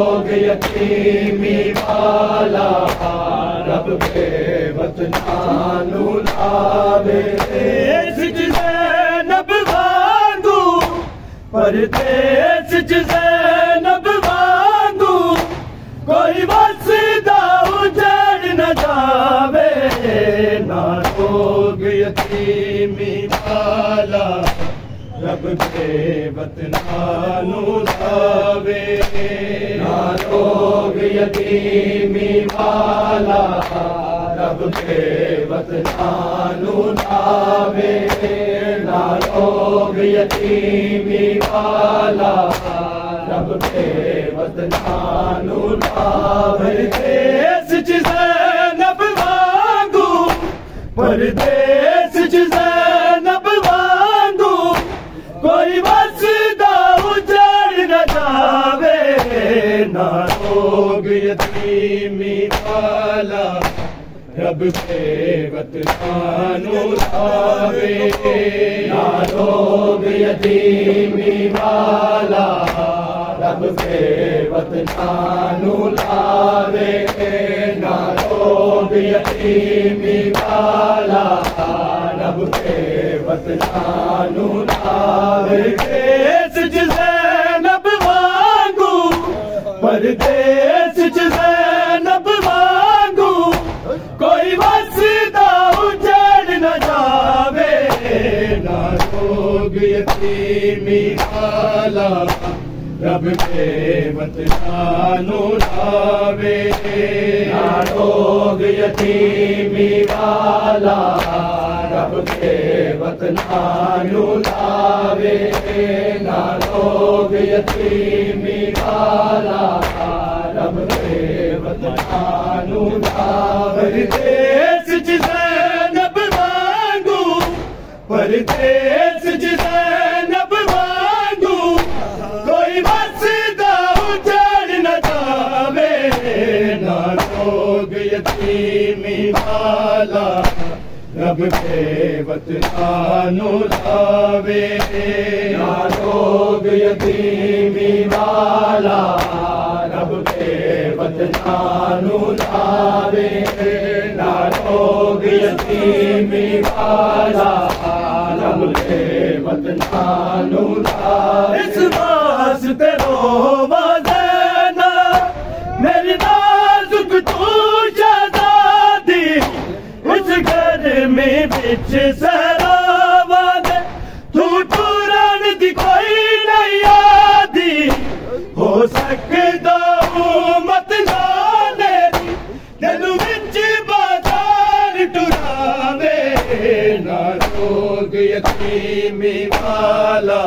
लोग यतीमी वाला रब के वतनानू लावे ज़ैनब वांगू परदेस ज़ैनब वांगू कोई वसदा उजड़ न जावे ना लोग यतीमी वाला रब के वतनानू लावे ना लोग यतीमी वाला रब के वतनानू लावे ना लोग यतीमी वाला रब के वतनानू लावे परदेस ज़ैनब वांगू परदेस ज़ैनब वांगू कोई वसदा उजड़ न जावे ना लोग यतीमी वाला रब के वतनानू लावे ना लोग यतीमी वाला रब के वतनानू लावे ना लोग यतीमी वाला रब के वतनानू लावे परदेस ज़ैनब वांगू परदेस ज़ैनब वांगू कोई वसदा उजड़ न जावे ना लोग यतीमी वाला रब के वतनानू लावे ना लोग यतीमी वाला रब के वतनानू लावे ना लोग यतीमी वाला रब के वतनानू लावे परदेस ज़ैनब वांगू परदेस ज़ैनब वांगू कोई वसदा उजड़ न जावे ना लोग यतीमी वाला रब के वतनानू लावे ना लोग यतीमी वाला रब के वतनानू लावे ना लोग यतीमी वाला रब के वतनानू लावे इस वास्ते रोवा ज़ैनब मेरी नाजुक तू शहज़ादी इस घर में बिच सहरावा दे तू टूरन दी कोई नहीं आदी हो सकदा मत नाले तेनू बिच बाजार टुरावे ना लोग यतीमी वाला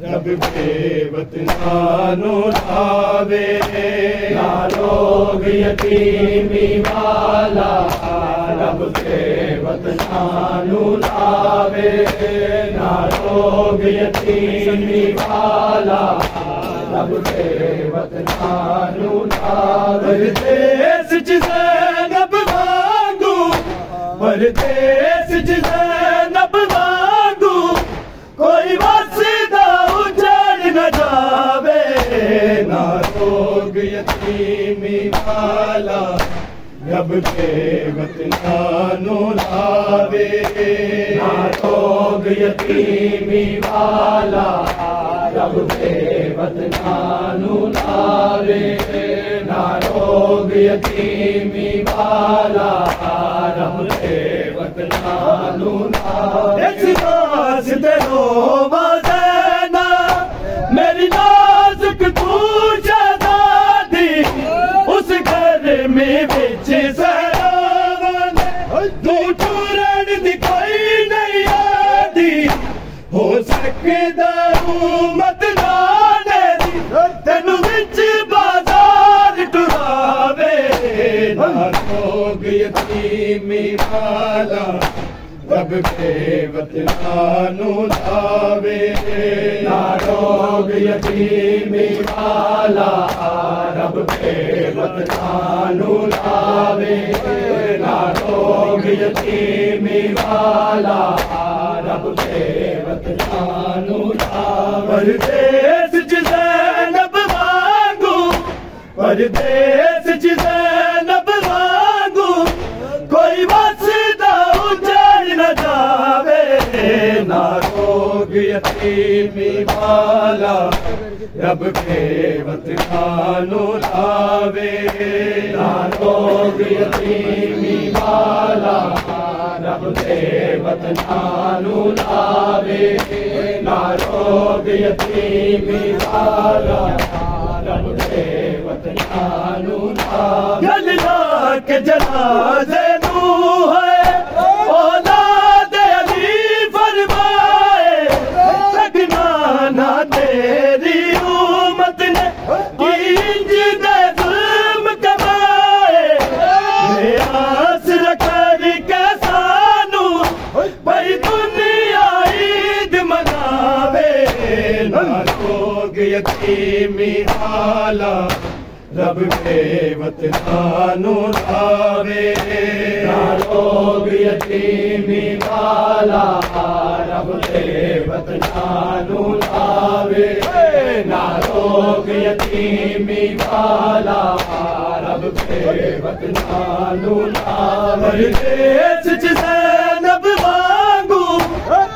रब के वतनानू लावे ना लोग यतीमी वाला रब के वतनानू लावे ना लोग यतीमी वाला रब के वतनानू लावे परदेस ज़ैनब वांगू परदेस ज़ैनब वांगू कोई वसदा उजड़ न जावे ना लोग यतीमी वाला रब के वतनानू लावे ना लोग यतीमी वाला रब के वतनानू लावे ना लोग यतीमी वाला रब के वतनानू लावे इस वास्ते रोवा ज़ैनब मेरी नाजुक तू शहज़ादी उस घर में बिच सहरावा दे तू टूरन दी कोई नहीं आदी हो सकदा मत नाले दी तेनू बिच बाजार टुरावे ना लोग यतीमी वाला रब के वतनानू लावे ना लोग यतीमी वाला रब के वतनानू लावे ना लोग यतीमी वाला रब के वतनानू लावे परदेस ज़ैनब वांगू परदेस च ज़ैनब वांगू कोई वसदा उजड़ न जावे ना रोग यतीमी वाला रब के वतनानु लावे ना रोग यतीमी वाला रब के वतनानु लावे ना रोग यतीमी वाला रब के वतनानु लावे गल्ला के जनाजे नू है औलाद अली फरमाए लगना ना तेरी उम्मत ने इंज दे जुल्म कमाए आस रखर के सानू भाई दुनिया ईद मनावे ना रोग यतीमी वाला रब के वतनानु लावे ना रोग यतीमी वाला रब के वतनानु लावे ना रोग यतीमी वाला रब के वतनानु लावे परदेस च ज़ैनब वांगू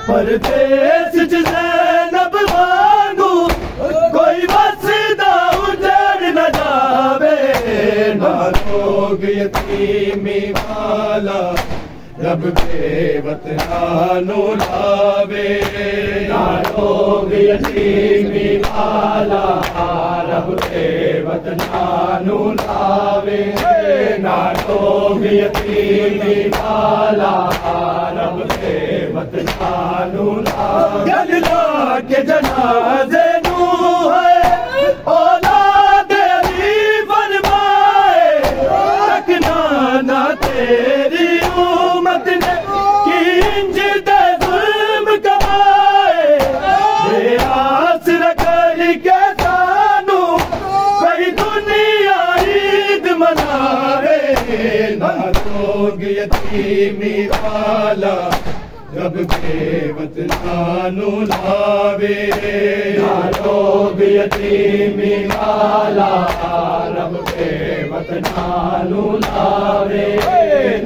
परदेस च ज़ैनब वांगू कोई वसदा उजड़ न जावे ना रोग यतीमी वाला रब के वतनानु लावे ना रोग यतीमी वाला रब के वतनानु लावे ना रोग यतीमी वाला रब के वतनानु लावे गल्ला के जनाजे नू है औलाद अली फरमाए लगना ना तेरी उम्मत ने इंज दे जुल्म कमाए आस रखर के सानू भाई दुनिया ईद मनावे ना रोग यतीमी वाला रब के वतनानु लावे ना रोग यतीमी वाला रब के वतनानु लावे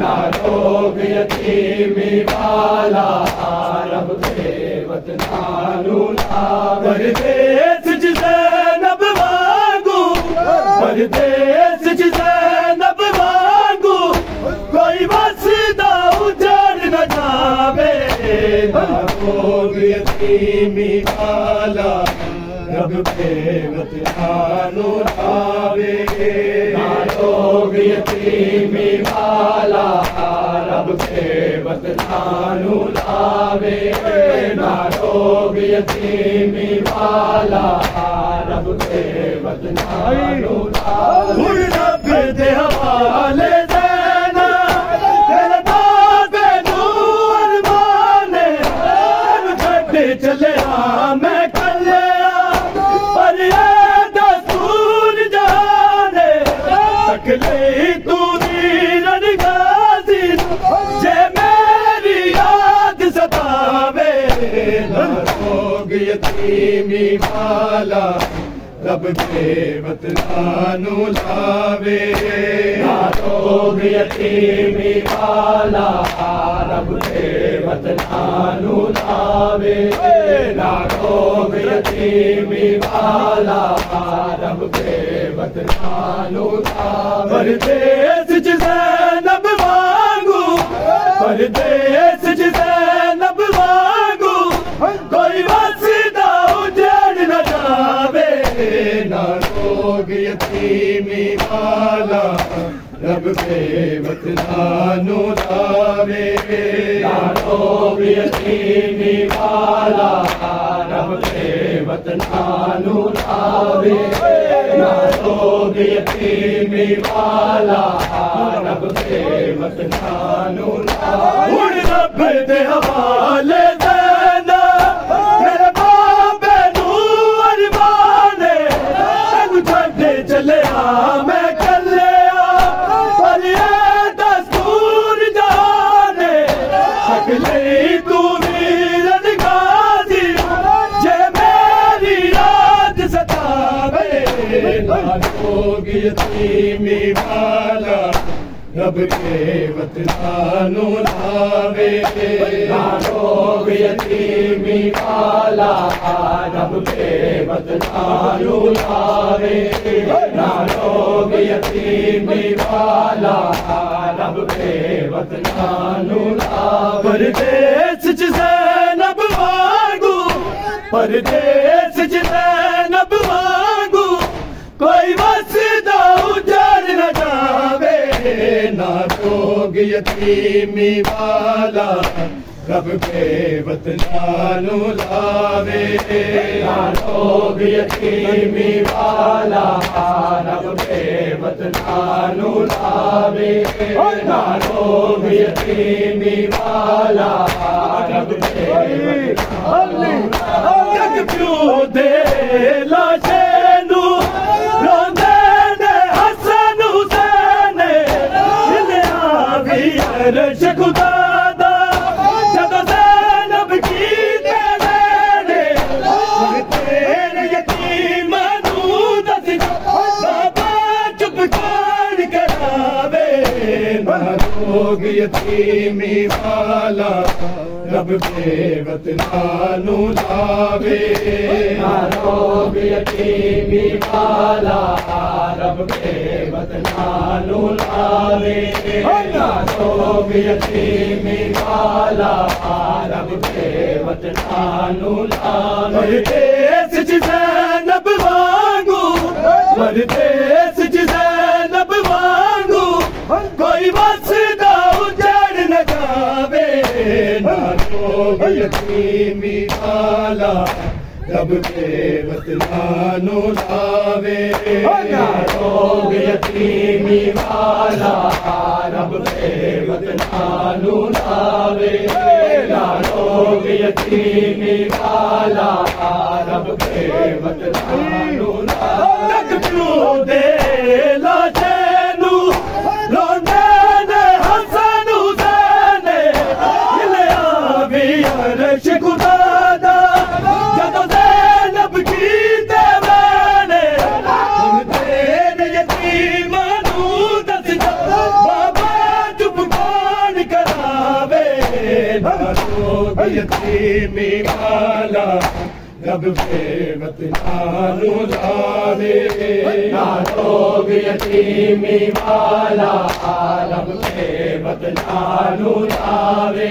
ना रोग यतीमी वाला रब के वतनानु लावे परदेस च ज़ैनब वांगू परदेस च ज़ैनब वांगू कोई वसदा उजड़ न जावे ना रोग यतीमी वाला रब के वतनानु लावे ना रोग यतीमी वाला रब के वतनानु लावे ना रोग यतीमी वाला रब के वतनानु लावे रब दे हवाले देना तेरे बाबे नू अरमाने छड़ चले मैं तू वीरन गाजी जे मेरी याद सतावे ना रोग यतीमी वाला रब के वतनानु लावे ना रोग यतीमी वाला रब के वतनानु लावे ना रोग यतीमी वाला रब के वतनानु लावे परदेस च ज़ैनब वांगू परदेस च ज़ैनब वांगू कोई वसदा उजड़ न जावे ना रोग यतीमी वाला रब के वतनानु लावे ना रोग यतीमी वाला रब के वतनानु लावे ना रोग यतीमी वाला रब के वतनानु लावे रब दे हवाले देना तेरे बाबे नू अरमाने छड़ चले मैं तू वीरन गाजी जे मेरी याद सतावे ना रोग यतीमी वाला रब के वतनानू लावे ना रोग यतीमी वाला रब के वतनानू लावे ना रोग यतीमी वाला रब के वतनानू लावे परदेस च ज़ैनब वांगू परदेस च ज़ैनब वांगू कोई वसदा उजड़ न जावे ना रोग यतीमी वाला रब के वतनानू लावे ना रोग यतीमी वाला रब के वतनानू लावे ना रोग यतीमी वाला रब के वतनानू लावे क्यों दे लाशेनू रोंदे ने हसन हुसैन हिलिया भी अर्श खुदा दा जदों ज़ैनब की तेरे तेरे यतीमां नू दस बाबा चुप कान करावे ना रोग यतीमी वाला रब के वतनानू लावे ना रोग यतीमी वाला रब के वतनानू लावे ना रोग यतीमी वाला रब के वतनानू लावे परदेस च ज़ैनब वांगू परदेस च ज़ैनब वांगू कोई वसदा उजड़ न जावे ना रोग यतीमी वाला रब के वतनानू लावे ना रोग यतीमी वाला रब के वतनानू लावे ना रोग यतीमी वाला रब के वतनानू लावे क्यों दे लाशेनू रोंदे ने हसन हुसैन हिलिया भी अर्श खुदा दा जदों ज़ैनब की तेरे तेरे यतीमां नू दस बाबा चुप कान करावे ना रोग यतीमी वाला रब के वतनानू लावे ना रोग यतीमी वाला रब के वतनानू लावे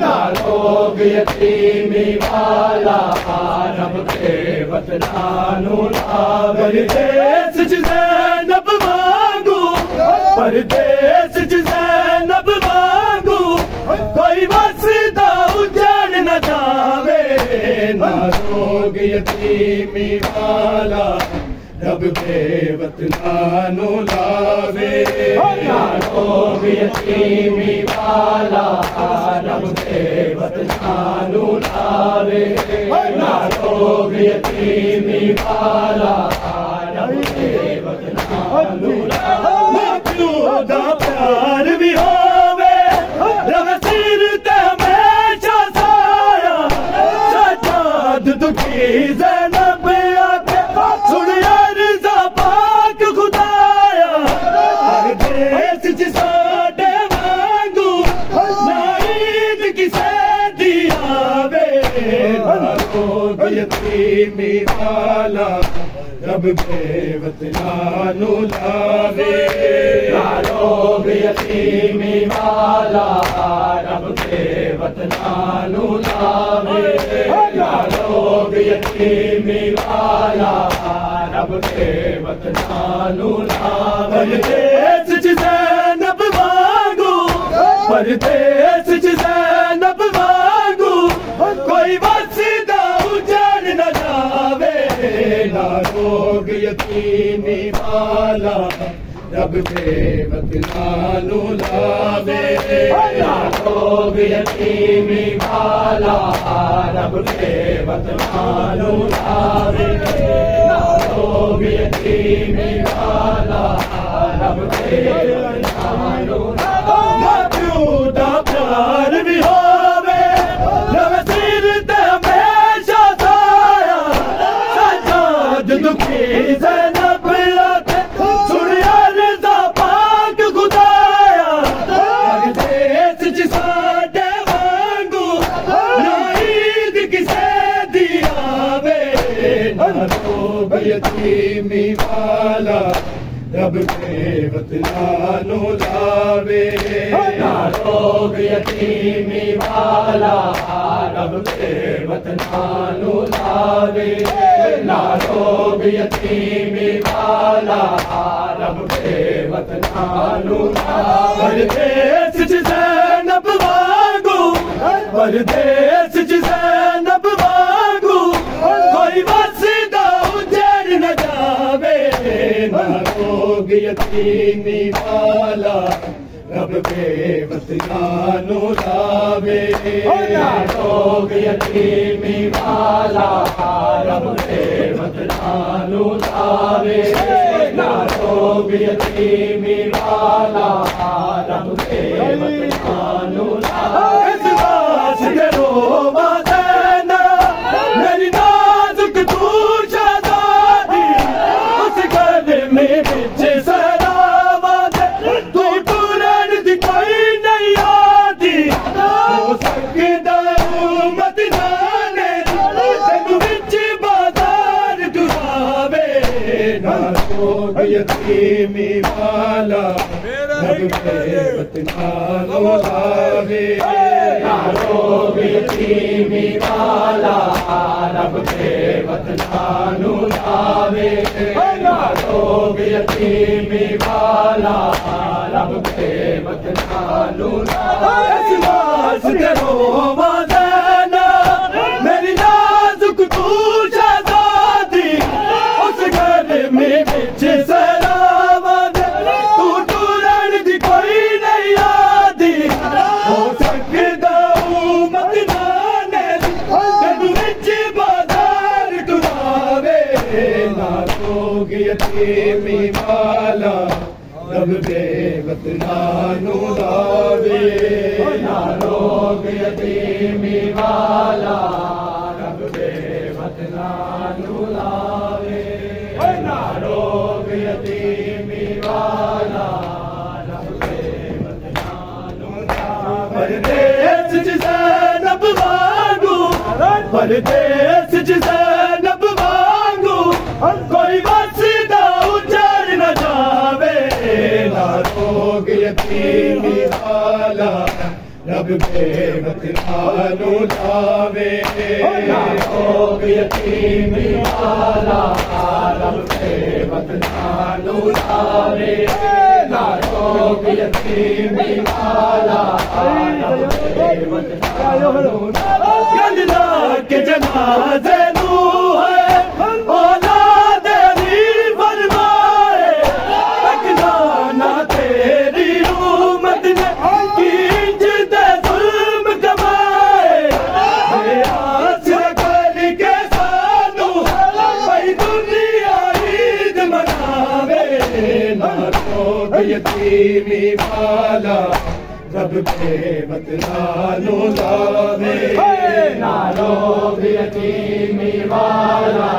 ना रोग यतीमी वाला रब के वतनानू लावे परदेस च ज़ैनब वांगू परदेस च ज़ैनब वांगू कोई वसदा उजड़ न जावे ना रोग यतीमी वाला रब के वतनानू लावे ना रोग यतीमी वाला रब के वतनानू लावे ना रोग यतीमी वाला रब के वतनानू लावे क्यों दा प्यार भी होवे रब सिर ते हमेशा साया सजाद दुखी ज़ैनब आके सुन अर्ज़ा पाक खुदाया परदेस च साडे वांगू ना ईद किसे दी आवे ना रोग यतीमी वाला रब के वतनानू लावे ना रोग यतीमी वाला रब के वतनानू लावे ना रोग यतीमी वाला रब के वतनानू लावे परदेस च ज़ैनब वांगू परदेस च ज़ैनब वांगू कोई वसदा उजड़ न जावे ना रोग यतीमी वाला रब के वतनानू लावे ना रोग यतीमी वाला रब के वतनानू लावे ना रोग यतीमी वाला रब के वतनानू लावे प्यार भी होवे रब सिर ते हमेशा साया सजाद दुखी ज़ैनब आके सुन अर्ज़ा पाक यतीमी वाला रब के वतनानो लावे ना रोग यतीमी वाला रब के वतनानो लावे ना रोग यतीमी वाला रब के वतनानो लावे परदेस च ज़ैनब वांगू परदेस च ज़ैनब वांगू कोई वसदा उजड़ न जावे ना रोग यतीमी वाला रब के वतनानो लावे ना रोग यतीमी वाला रब के वतनानो लावे ना रोग यतीमी वाला रब के वतनानो लावे इस वास्ते रोवा देना मेरी नाजुक तू शहज़ादी उस घर में बिच सरावा दे तू टूरन दी कोई नहीं आदी हो सकदा मदीना ने तेनू बिच बाजार डुबावे ना रोग यतीमी वाला रब के वतनानो लावे ना रोग यतीमी वाला रब के वतनानो लावे ना रोग यतीमी वाला रब के वतनानो लावे इस वास्ते रोवा देना मेरी नाजुक तू शहज़ादी उस घर में बिच सरावा दे तू टूरन दी कोई नहीं आदी हो सकदा मदीना ने तेनू बिच बाजार डुबावे ना रोग यतीमी वाला रब के वतनानो लावे ना रोग यतीमी वाला रब के वतनानो लावे ना रोग यतीमी वाला रब के वतनानो लावे परदेस च ज़ैनब वांगू परदेस च ज़ैनब वांगू कोई वसदा उजड़ न जावे ना रोग यतीमी वाला रब के वतनानो लावे ना रोग यतीमी वाला रब के वतनानो लावे ना रोग यतीमी वाला रब के वतनानो लावे गंजना के जनाज़े नू है औलाद दी फरमाए रखना ना तेरी उम्मत ने कींज दे जुल्म कमाए आसरा करके सानू भाई दुनिया ईद मनावे ना रोग यतीमी वाला रब के वतनानो लावे ना रोग यतीमी वाला